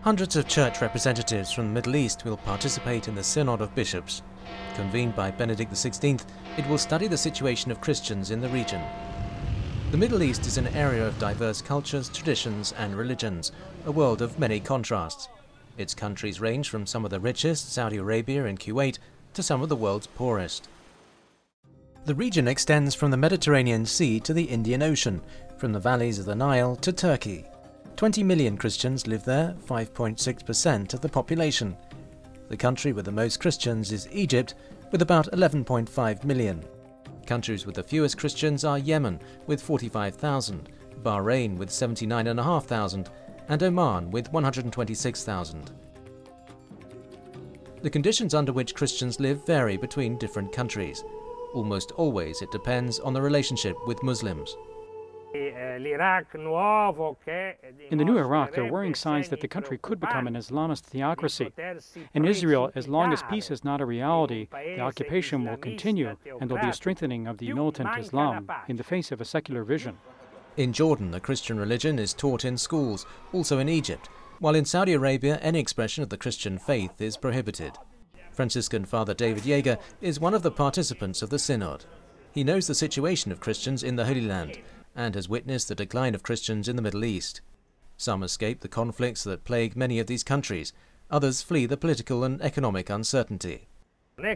Hundreds of church representatives from the Middle East will participate in the Synod of Bishops. Convened by Benedict XVI, it will study the situation of Christians in the region. The Middle East is an area of diverse cultures, traditions and religions, a world of many contrasts. Its countries range from some of the richest, Saudi Arabia and Kuwait, to some of the world's poorest. The region extends from the Mediterranean Sea to the Indian Ocean, from the valleys of the Nile to Turkey. 20 million Christians live there, 5.6% of the population. The country with the most Christians is Egypt, with about 11.5 million. Countries with the fewest Christians are Yemen, with 45,000, Bahrain with 79,500, and Oman with 126,000. The conditions under which Christians live vary between different countries. Almost always it depends on the relationship with Muslims. In the new Iraq, there are worrying signs that the country could become an Islamist theocracy. In Israel, as long as peace is not a reality, the occupation will continue and there will be a strengthening of the militant Islam in the face of a secular vision. In Jordan, the Christian religion is taught in schools, also in Egypt, while in Saudi Arabia, any expression of the Christian faith is prohibited. Franciscan Father David Yeager is one of the participants of the Synod. He knows the situation of Christians in the Holy Land and has witnessed the decline of Christians in the Middle East. Some escape the conflicts that plague many of these countries. Others flee the political and economic uncertainty. No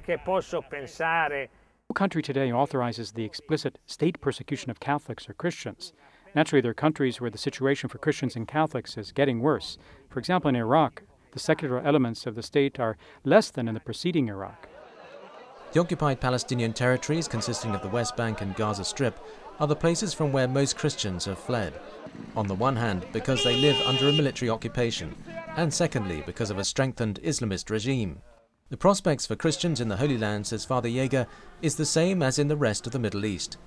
country today authorizes the explicit state persecution of Catholics or Christians. Naturally, there are countries where the situation for Christians and Catholics is getting worse. For example, in Iraq, the secular elements of the state are less than in the preceding Iraq. The occupied Palestinian territories, consisting of the West Bank and Gaza Strip, are the places from where most Christians have fled. On the one hand, because they live under a military occupation, and secondly, because of a strengthened Islamist regime. The prospects for Christians in the Holy Land, says Father Yeager, is the same as in the rest of the Middle East.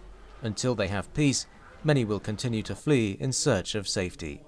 Until they have peace, many will continue to flee in search of safety.